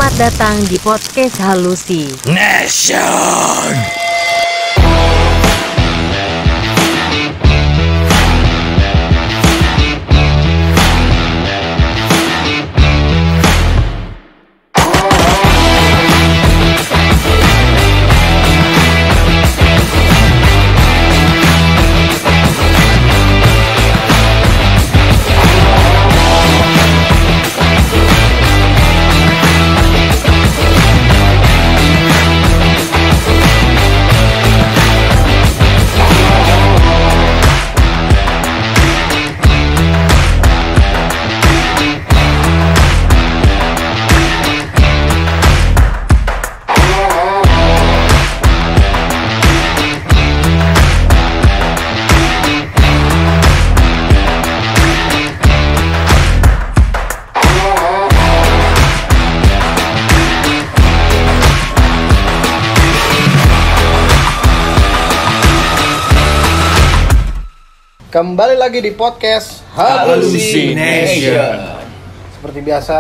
Selamat datang di podcast Halusi Nation. Kembali lagi di podcast Halusi Nation. Seperti biasa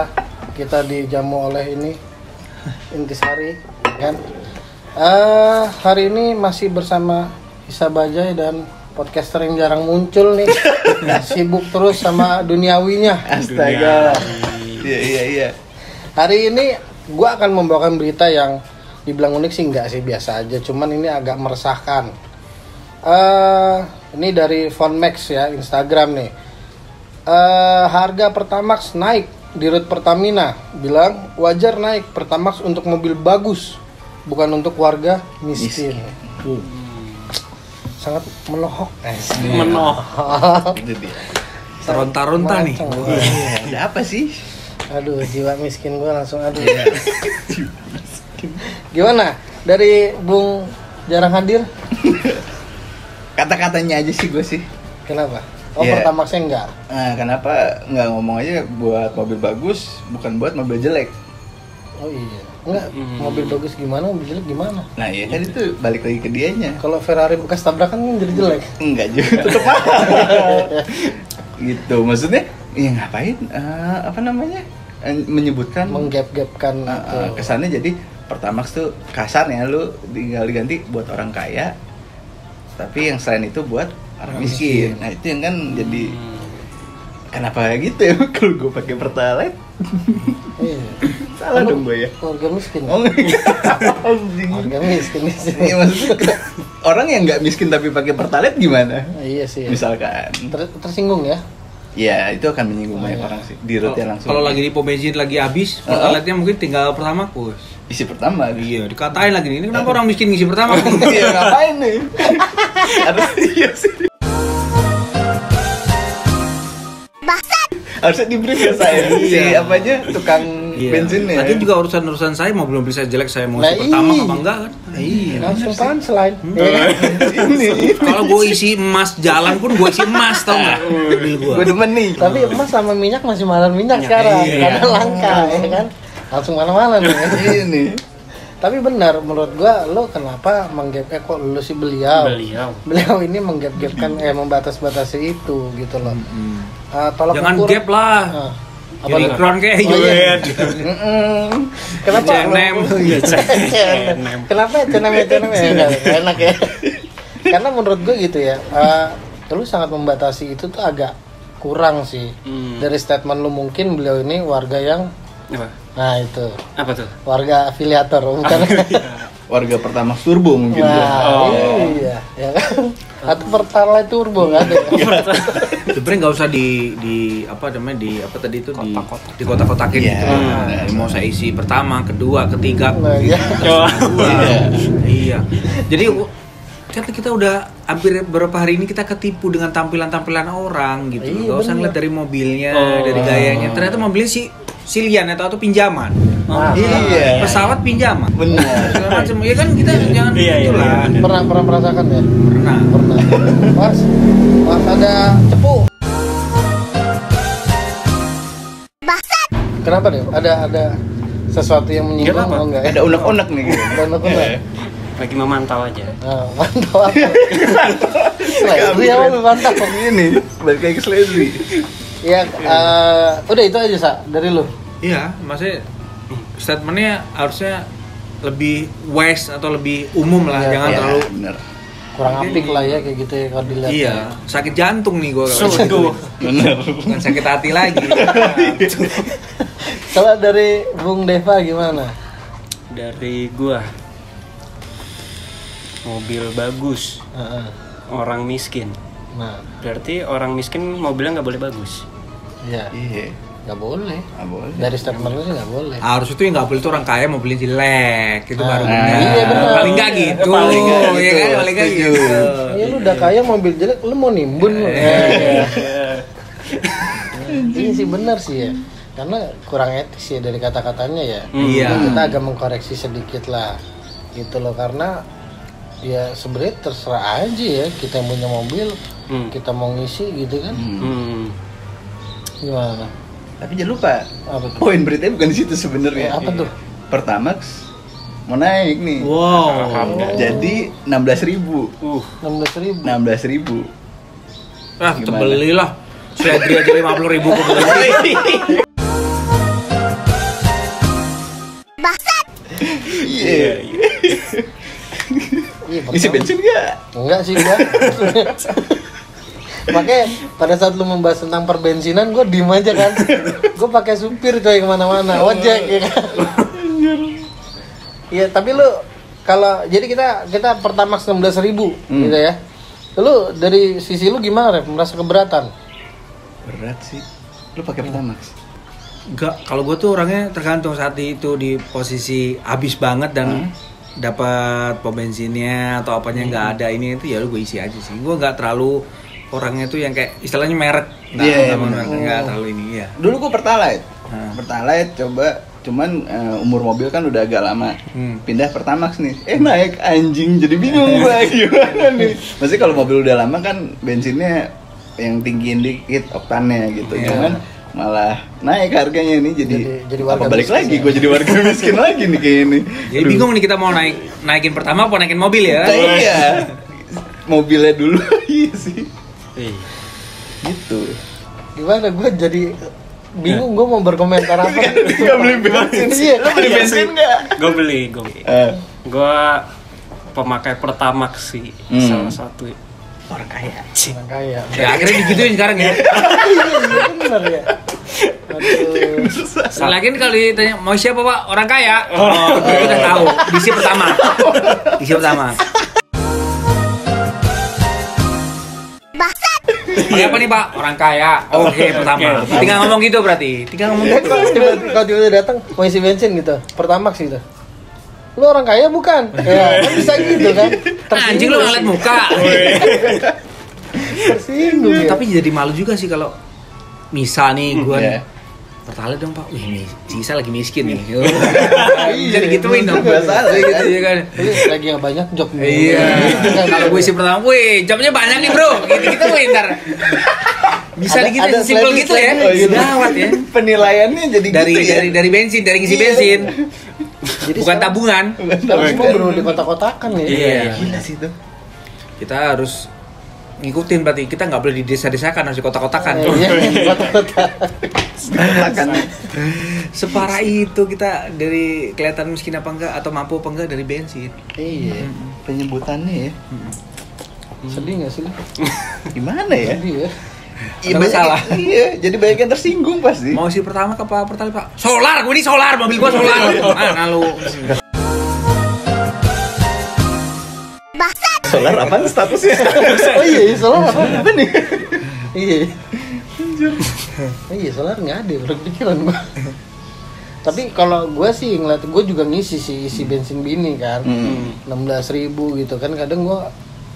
kita dijamu oleh ini Intisari, kan? Hari ini masih bersama Isa Bajai dan podcaster yang jarang muncul nih. Sibuk terus sama duniawinya. Astaga. Iya. Hari ini gua akan membawakan berita yang dibilang unik sih enggak sih, biasa aja. Cuman ini agak meresahkan. Ini dari Fonmax ya, Instagram nih. Harga Pertamax naik di rute Pertamina. Bilang wajar naik Pertamax untuk mobil bagus, bukan untuk warga miskin. Sangat menohok. Menohok. Itu dia. Taron-taronta nih. Ada apa sih? Aduh, jiwa miskin gue langsung aduh. Gimana? Dari Bung jarang hadir? Kata-katanya aja sih gue sih. Kenapa? Oh, Yeah. Pertamaxnya enggak? Nah, kenapa nggak ngomong aja buat mobil bagus, bukan buat mobil jelek? Oh iya. Enggak, mobil bagus gimana, mobil jelek gimana? Nah, ya kan itu balik lagi ke dianya. Kalau Ferrari bekas tabrakan kan jadi jelek. Enggak juga, tetep mahal. Gitu, maksudnya ya ngapain? Apa namanya? Menyebutkan Menggap-gapkan itu. kesannya jadi Pertamax tuh kasarnya lu tinggal diganti buat orang kaya, tapi yang selain itu buat orang miskin. Nah itu yang kan jadi kenapa gitu ya kalau gue pakai Pertalite? Iya. Salah dong gue ya. Keluarga miskin. Oh enggak. Anjing. Keluarga miskin di sini. Iya, maksudnya orang yang nggak miskin tapi pakai Pertalite gimana? Iya sih. Misalkan. Tersinggung ya. Ya itu akan menyinggung banyak Iya. orang sih. Di route langsung. Kalau lagi di pom bensin lagi habis, pertalaitnya mungkin tinggal pertama kus. isi pertama. Iya, dikatain lagi nih. Ini kenapa orang miskin ngisi pertama? Iya ngapain nih? Harus iya sih. Harusnya di brief ya saya. Si apanya tukang bensinnya. Tadi juga urusan saya mau belum bisa jelek saya mau Lah, isi pertama iya. apa enggak kan? Iya. Langsung pan selain. Ini. Kalau gue isi emas jalan pun gue isi emas tau nggak? Mobil gue. Gue demen nih. Tapi emas sama minyak masih mahal minyak sekarang. Iya. Karena langka ya kan. Langsung mana-mana nih. Ini. Tapi benar menurut gua lo kenapa kok lu sih beliau ini menggap-gapkan membatas-batasi itu gitu loh. Tolak Jangan ukur. gap lah. Apa Jadi tuh? kron kayak Oh, iya. gitu. Kenapa? Cenem. Kenapa cenem enak ya? Karena menurut gue gitu ya. Lu sangat membatasi itu tuh agak kurang sih. Dari statement lu mungkin beliau ini warga yang nah itu Apa tuh? warga afiliator bukan? Warga Pertamax Turbo mungkin. Nah, iya, ya kan? Atau Pertalite Turbo kan? Sebenarnya nggak usah di apa namanya di apa tadi itu di kota-kotakin Iya. gitu. Mau saya isi pertama, kedua, ketiga, Nah, iya. iya. Jadi kan kita udah hampir beberapa hari ini kita ketipu dengan tampilan-tampilan orang gitu. Iya, Gak usah bener. ngeliat dari mobilnya, dari gayanya. Ternyata mobilnya silian atau pinjaman. Nah, Iya. Pesawat pinjaman. Benar. Segala macam. Ya kan kita jangan itulah. pernah merasakan ya? Pernah. Mas ada cepu. Kenapa deh? Ada sesuatu yang menyinggung atau enggak ya? Ada unek-unek nih gitu. Ada unek-unek. Lagi memantau aja. Nah, mantap apa? Seledri apa lu mantap? Ini balik lagi ke Seledri. Ya, udah itu aja Sa, dari lu. Iya, maksudnya statementnya harusnya lebih wise atau lebih umum lah, Iya, jangan Ya, terlalu bener. kurang apik lah ya kayak gitu ya kalau dilihat. iya, sakit jantung nih gue. Bener. Bukan sakit hati lagi. Kalau dari Bung Deva gimana? Dari gua, mobil bagus, Heeh. orang miskin. Nah, Berarti orang miskin mobilnya nggak boleh bagus. iya, Iya, nggak boleh. nggak boleh. Dari statement lu sih nggak boleh. Harus itu yang nggak boleh tuh orang kaya mau beli jelek, itu baru Nah, benar. iya, benar. Paling nggak gitu. Paling nggak Iya gitu. kan, paling nggak Setuju. gitu. Ya lu udah kaya mobil jelek, lu mau nimbun lu. Iya sih benar sih ya. Karena kurang etis ya dari kata-katanya ya. Iya. Nah, kita agak mengkoreksi sedikit lah. Gitu loh karena ya sebenarnya terserah aja ya kita yang punya mobil, kita mau ngisi gitu kan. Gimana? Tapi jangan lupa, Apa tuh? poin beritanya bukan di situ sebenarnya. Apa tuh? Pertamax mau naik nih. Wow. Jadi 16.000. 16.000. 16.000. Ah, Gimana? belilah. Seledri aja 50.000 kok beli. Iya. Iya, Isi pertama. bensin nggak? Enggak sih gua. Makanya pada saat lu membahas tentang perbensinan gua diem aja kan. Gua pakai supir coy kemana-mana, ojek ya kan. Iya, tapi lu kalau jadi kita Pertamax 16.000 gitu ya. Lu dari sisi lu gimana, Ref? Merasa keberatan? Berat sih. Lu pakai Pertamax? Enggak, kalau gue tuh orangnya tergantung saat itu di posisi habis banget dan dapat pom bensinnya atau apanya nggak ada ini itu ya lu gue isi aja sih. Gue nggak terlalu orangnya tuh yang kayak istilahnya merek, Iya, nggak terlalu ini ya. Dulu gua Pertalite. Nah. Pertalite coba cuman umur mobil kan udah agak lama. Pindah Pertamax nih. Naik anjing jadi bingung gua gimana nih. Maksudnya kalau mobil udah lama kan bensinnya yang tinggiin dikit oktannya gitu. Iya. Cuman malah naik harganya nih Jadi apa warga balik miskin lagi ya? gue jadi warga miskin lagi nih kayak ini. Jadi bingung nih kita mau naikin pertama apa naikin mobil ya? Iya. Mobilnya dulu iya sih. Gitu. Gimana gua jadi bingung gua mau berkomentar apa. Enggak beli bensin. Iya, Lu beli bensin enggak? Gue beli. Gue pemakai Pertamax sih, salah satu. Orang kaya. Orang kaya. Ya akhirnya digituin sekarang ya. Iya bener ya. Aduh. Lagi kalau ditanya mau siapa pak orang kaya, kita udah tahu. Disi pertama. Pakai apa nih pak? Orang kaya. Oke pertama. Tinggal ngomong gitu berarti. Tinggal ngomong gitu. Kalau tiba-tiba datang mau isi bensin gitu, Pertamax gitu. Lu orang kaya bukan? Ya, kan bisa gitu kan. Anjing lu ngeliat muka. Tersinggung ya. Tapi jadi malu juga sih kalau misal nih gue Iya. Pertalite dong pak. Wih nih si Isa lagi miskin nih. Iya, Jadi gituin dong. Nggak salah, Gitu kan? ya kan. Ini lagi yang banyak job nih. Iya. Kalau gue isi pertama, wih, jobnya banyak nih bro. Gitu wih ntar. Bisa Ada- gitu ada simpel gitu ya. Oh, gitu. Gawat ya. Penilaiannya jadi Dari gitu ya. dari bensin, dari ngisi bensin. Jadi Bukan sekarang- tabungan. Sekarang semua perlu di kotak-kotakan ya. Iya. Gila sih itu. Kita harus ngikutin berarti kita nggak boleh di desa-desakan harus di kotak-kotakan. Iya, kotak-kotak. Makan. Separah itu kita dari kelihatan miskin apa enggak atau mampu apa enggak dari bensin. Iya. Penyebutannya ya. Sedih nggak sih? lu? Gimana ya? Sedih ya. Iya, Ada banyak- masalah. Iya, jadi banyak yang tersinggung pasti. Mau isi pertama ke apa Pertalite pak? Solar, gue ini solar, mobil gue solar. Mana lu? Solar apa statusnya? Oh iya, solar apa nih? Iya. Iya, solar nggak ada, baru pikiran gua. Tapi kalau gue sih ngeliat, gue juga ngisi sih isi bensin bini kan, 16.000 gitu kan. Kadang gue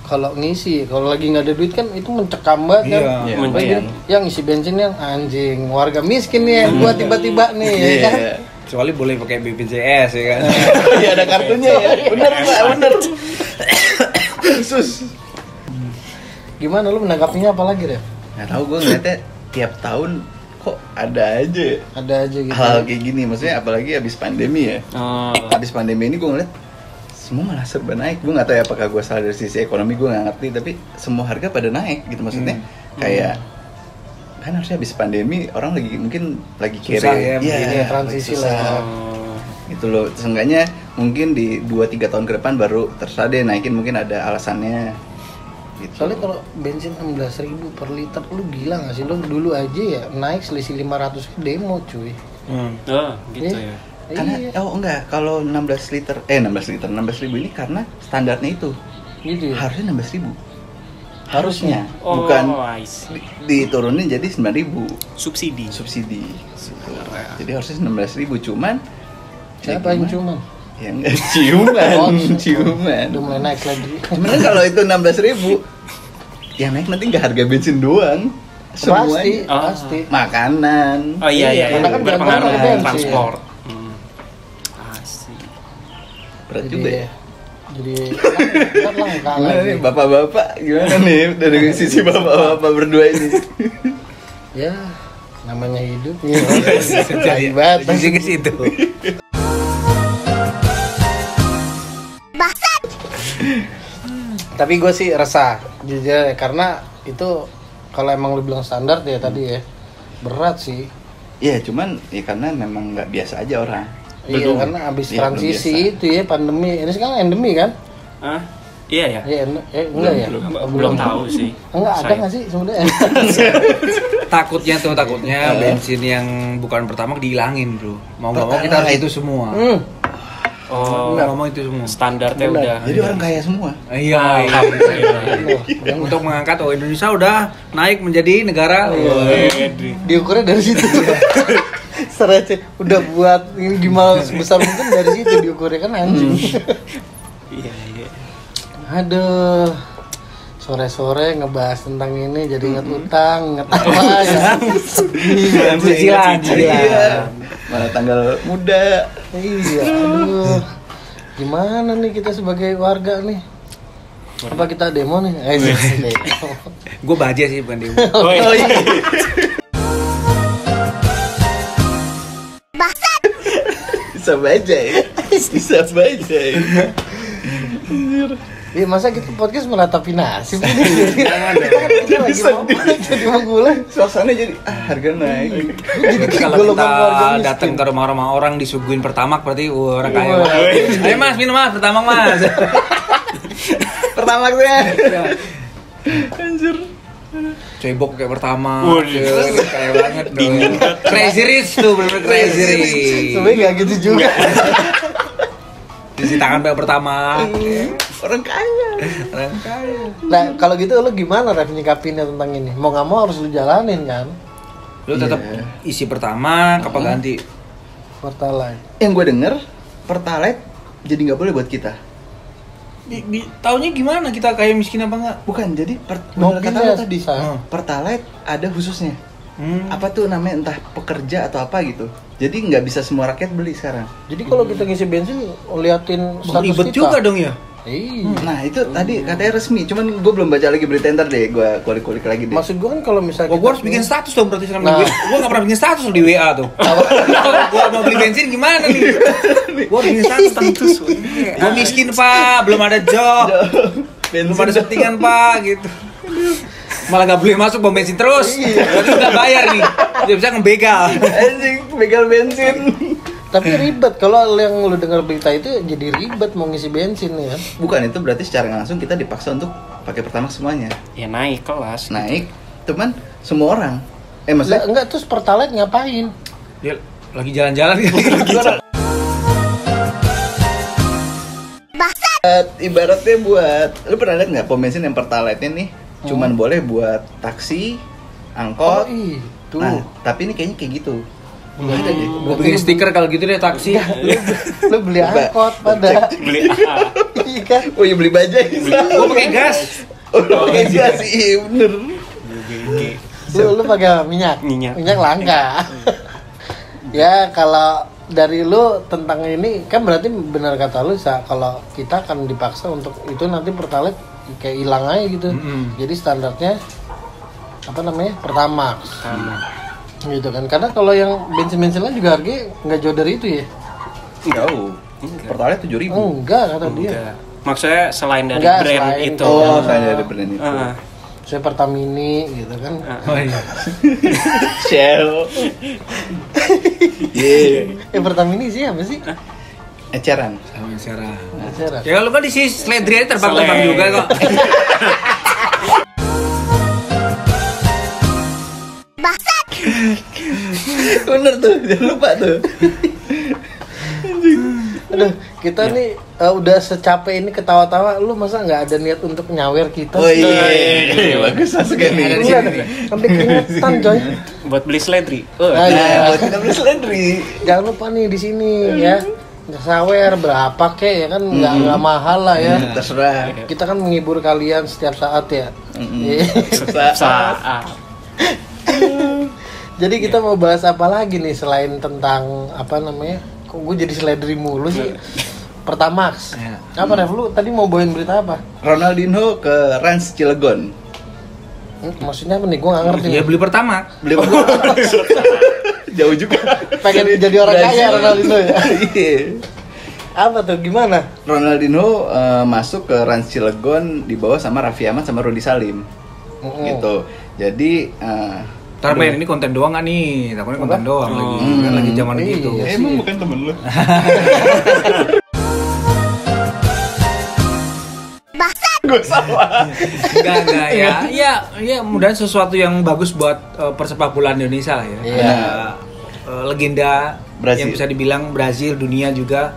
kalau ngisi, kalau lagi nggak ada duit kan itu mencekam banget kan. Iya, Apalagi yang isi bensin yang anjing warga miskin nih, yang gua tiba-tiba nih, ya kan. Iya. Kecuali boleh pakai BPJS ya kan. Iya ada kartunya ya. Bener Pak, bener. Khusus. Gimana lu menanggapinya apa lagi deh? Nggak tahu gue ngeliatnya tiap tahun kok ada aja Ada aja gitu. hal kayak gini. Maksudnya apalagi habis pandemi ya. Oh, Habis pandemi ini gue ngeliat semua malah serba naik. Gue nggak tahu ya apakah gue salah dari sisi ekonomi, gue nggak ngerti. Tapi semua harga pada naik gitu maksudnya. Kayak kan harusnya habis pandemi orang lagi mungkin lagi Susah kere. ya, Iya, mungkin ya, transisi susah. lah. Gitu loh. Seenggaknya mungkin di 2-3 tahun ke depan baru terserah deh naikin, mungkin ada alasannya. Gitu. Soalnya kalau bensin 16.000 per liter, lu gila nggak sih? Lu dulu aja ya naik selisih 500 demo cuy. Oh, gitu ya. Karena Iya. enggak, kalau 16 ribu ini karena standarnya itu Gitu ya? harusnya 16.000. Harusnya Oh, bukan I see. diturunin jadi 9.000 Subsidi. subsidi. Gitu. Jadi harusnya 16.000, cuman Siapa yang gimana? cuman? Ya enggak, ciuman, Oh, ciuman. Udah mulai naik lagi. Cuman kan kalau itu 16.000, yang naik nanti nggak harga bensin doang, Pasti, semuanya, pasti. makanan. Oh iya, karena kan berpengaruh gantungan bensin. transport. Asik. Berat Jadi juga ya. Jadi kan langka Gimana lagi. nih bapak-bapak, gimana nih dari sisi bapak-bapak berdua ini? Ya, namanya hidup ya. Hebat. Jadi ke situ. Tapi gue sih resah jujur ya, karena itu kalau emang lu bilang standar ya tadi ya berat sih. Iya, cuman ya karena memang nggak biasa aja orang. Iya, karena abis Iya, belum transisi biasa. itu ya pandemi. Ini sekarang endemi kan? Hah? Iya ya. Iya, enggak ya? Belum tahu sih. Enggak ada Saya. nggak sih sebenarnya? Takutnya bensin yang bukan pertama dihilangin bro. Mau nggak mau kita harus itu semua. Oh, Mau nggak mau itu semua. standarnya Benar. udah. Jadi orang kaya semua. Iya. Untuk mengangkat Indonesia udah naik menjadi negara. Diukurnya dari situ. Serece udah buat ini gimana sebesar mungkin dari situ diukurnya kan anjing. Iya, iya. Aduh. Sore-sore ngebahas tentang ini jadi inget utang, inget apa ya. Cicilan. Iya. Mana tanggal muda. Iya, aduh. Gimana nih kita sebagai warga nih? Apa kita demo nih? Gue baja sih bukan demo. Oh, iya. Bisa baca ya. Bisa baca ya. Iya, masa kita podcast meratapi nasib ini? Kita lagi mau jadi menggulang. Suasana jadi harga naik. Jadi Kalau golongan warga kita miskin. datang ke rumah-rumah orang disuguhin pertamax berarti orang kaya. Wah. Ayo mas minum mas pertamax mas. Pertama gue. Anjir. Cebok kayak pertama. Waduh. Kayak banget dong. Crazy Rich tuh bener Crazy Rich. Sebenarnya nggak gitu juga. Cuci tangan kayak pertama. Orang kaya. Orang kaya. Nah, kalau gitu lu gimana Ref nyikapinnya tentang ini? Mau nggak mau harus lu jalanin kan? Lu tetap Iya. isi pertama, apa ganti? Pertalite. Yang gue denger Pertalite jadi nggak boleh buat kita. Taunya gimana kita kayak miskin apa enggak? Bukan, jadi Mobilnya kata lo tadi bisa. Pertalite ada khususnya. Apa tuh namanya, entah pekerja atau apa gitu. Jadi nggak bisa semua rakyat beli sekarang. Jadi kalau kita ngisi bensin liatin status Ribet kita. juga dong ya. Iya. Nah itu tadi katanya resmi, cuman gue belum baca lagi berita, ntar deh gue kulik-kulik lagi deh. Maksud gua kan kalau misalnya Wah, gue harus bikin status dong berarti sekarang. Nah. Gue gak pernah bikin status di WA tuh. Gue mau beli bensin gimana nih? Gue harus bikin status. Gue miskin pak, belum ada job, belum ada settingan pak gitu. Malah gak boleh masuk bom bensin terus. Berarti gak bayar nih. Dia bisa ngebegal. Anjing, begal bensin. Tapi ribet kalau yang lu dengar berita itu jadi ribet mau ngisi bensin ya. Bukan, itu berarti secara nggak langsung kita dipaksa untuk pakai Pertamax semuanya. Ya naik kelas. Naik, cuman semua orang. Lah, Maksudnya enggak, terus Pertalite ngapain? Dia lagi jalan-jalan kan. ibaratnya buat, lu pernah lihat nggak pom bensin yang Pertalite nih cuman boleh buat taksi, angkot. Itu. Nah, tapi ini kayaknya kayak gitu. Nggak ada deh. Gue bikin stiker kalau gitu deh taksi. Lu beli angkot pada. Beli Iya kan? Oh iya, beli bajai. Gue pakai gas. Oh, pakai gas, iya bener. Lu pakai minyak. Minyak. Langka. Ya kalau dari lu tentang ini kan berarti benar kata lu kalau kita akan dipaksa untuk itu nanti Pertalite kayak hilang aja gitu. Jadi standarnya apa namanya? Pertamax. Gitu kan. Karena kalau yang bensin-bensin lain juga harganya nggak jauh dari itu ya. Jauh. Pertalite 7.000. Enggak kata dia. Enggak. Maksudnya selain dari Enggak, brand selain itu. Oh, saya dari brand itu. Saya Pertamini gitu kan. Oh iya. Shell. Yeah. Pertamini siapa sih? Eceran. Sama Sarah. Eceran. Ya kalau kan di si Sledri aja terbang-terbang Sled. juga kok. Bener tuh, jangan lupa tuh. Aduh, kita nih udah secapek ini ketawa-tawa, lu masa nggak ada niat untuk nyawer kita? Oh iya, bagus masuk nih. Iya, sampai keringetan coy. Buat beli seledri. Ah, iya. Nah, buat kita beli seledri. Jangan lupa nih di sini ya. Sawer berapa kek ya kan nggak mahal lah ya. Terserah. Kita kan menghibur kalian setiap saat ya. Iya. Saat. Jadi kita mau bahas apa lagi nih selain tentang apa namanya? Kok gue jadi seledri mulu sih? Pertamax. Ya. Apa Rev, lu tadi mau bawain berita apa? Ronaldinho ke Rans Cilegon. Maksudnya apa nih? Gue nggak ngerti. Ya nih. beli pertama. Beli jauh juga. Pengen jadi orang kaya Ronaldinho ya. Iya. Apa tuh? Gimana? Ronaldinho masuk ke Rans Cilegon dibawa sama Raffi Ahmad sama Rudy Salim. Gitu. Jadi Ntar main ini konten doang kan nih, takutnya konten doang lagi, kan lagi zaman Iya gitu. sih. emang bukan temen lu. Gue salah. Enggak ya. Ya mudahan sesuatu yang bagus buat persepak bola Indonesia lah ya. Iya. Ada legenda Brazil. yang bisa dibilang Brazil, dunia juga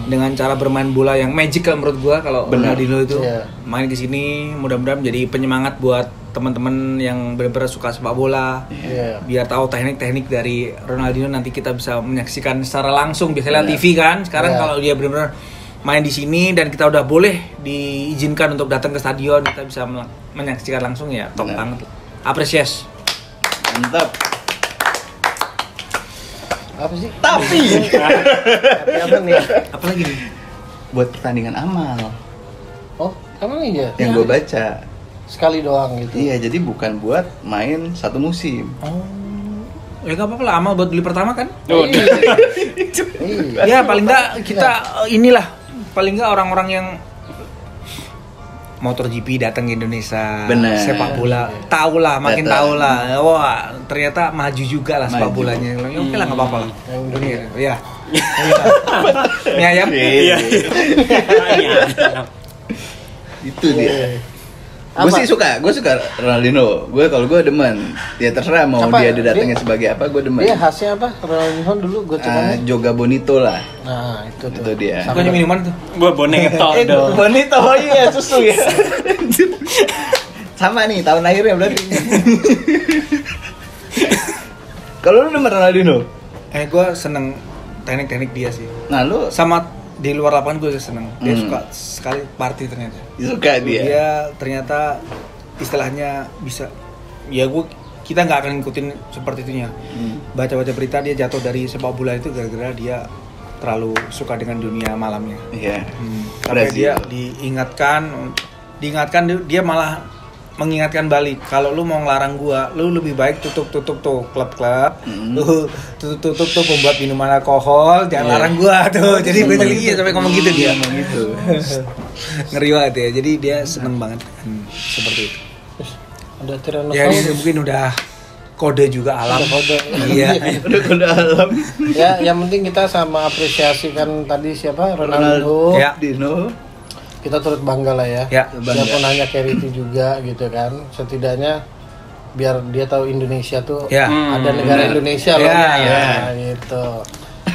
dengan cara bermain bola yang magical menurut gua kalau Benar. Ronaldinho itu Iya. main ke sini mudah-mudahan menjadi penyemangat buat teman-teman yang benar-benar suka sepak bola. Iya. Biar tahu teknik-teknik dari Ronaldinho, nanti kita bisa menyaksikan secara langsung biasanya Benar. TV kan. Sekarang Iya. kalau dia benar-benar main di sini dan kita udah boleh diizinkan untuk datang ke stadion, kita bisa menyaksikan langsung ya top Benar. banget. Apresiasi. Mantap. Apa sih? Tapi Tapi apa nih? Apalagi nih? buat pertandingan amal Oh, emang iya? yang gue baca. Sekali doang gitu. Iya, jadi bukan buat main satu musim. Oh. Ya gak apa-apa lah, amal buat beli pertama kan? Iya. Iya. Ya paling enggak kita inilah paling enggak orang-orang yang MotoGP datang ke Indonesia, Bener. sepak bola, tahu lah, makin Datang. tahu lah. Wah, ternyata maju juga lah sepak Maju. bolanya. Ya oke lah, nggak apa-apa lah. Yang dunia. Iya. Mie ayam. Iya. Itu dia. Apa? Gue suka Ronaldinho. Kalau gue demen. Ya terserah mau Apa? dia didatengin Dia- sebagai apa, gue demen. Dia khasnya apa? Ronaldinho dulu gue coba nih. Joga Bonito lah. Nah, itu tuh. Itu dia. Bukannya minuman tuh. Buat Bonito dong. Bonito, oh iya susu ya. Sama nih tahun lahirnya berarti. Kalau lu demen Ronaldinho? Gue seneng teknik-teknik dia sih. Nah lu Sama di luar lapangan gue seneng. Dia Hmm. suka sekali party ternyata. suka dia. Dia ternyata istilahnya bisa. Ya kita nggak akan ngikutin seperti itunya. Baca-baca berita dia jatuh dari sepak bola itu gara-gara dia terlalu suka dengan dunia malamnya. Iya. Sampai Brazil. dia diingatkan dia malah mengingatkan balik, kalau lu mau ngelarang gua, lu lebih baik tutup tuh klub-klub, lu tutup tuh pembuat minuman alkohol, jangan Iya. larang gua tuh. Jadi gue iya sampai ngomong gitu dia. Ngomong gitu. Ngeri banget ya. Jadi dia seneng banget seperti itu. Ada Ya Tyrannosaurus. ini mungkin udah kode juga alam. Udah kode. Iya. Udah kode alam. Ya, yang penting kita sama apresiasi kan tadi siapa? Ronaldo. Ya. Dino. Kita turut bangga lah ya. Ya, bangga. Siapun hanya Carity juga gitu kan. Setidaknya biar dia tahu Indonesia tuh Ya. ada negara benar. Indonesia loh. Ya, Ya, gitu.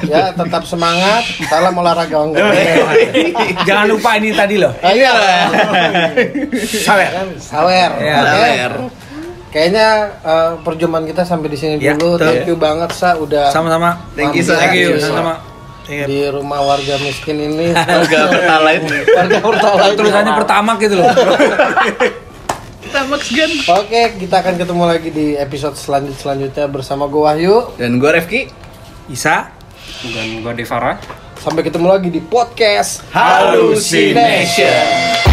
Ya, tetap semangat. Salam olahraga enggak. Jangan lupa ini tadi loh. Iya. Sawer. Sawer. Ya, Oke. sawer. Kayaknya perjumpaan kita sampai di sini Ya, dulu. betul. Thank you banget Sa udah Sama-sama. Thank you, mampir Sa. Thank you. di- Sama-sama. Iya. di rumah warga miskin ini. Harga pertalite. Warga Pertalite. Tulisannya pertama gitu loh. Tamax Gan. Oke, kita akan ketemu lagi di episode selanjutnya bersama gue Wahyu. Dan gue Refki. Isa. Dan gue Devara. Sampai ketemu lagi di podcast Hallucination.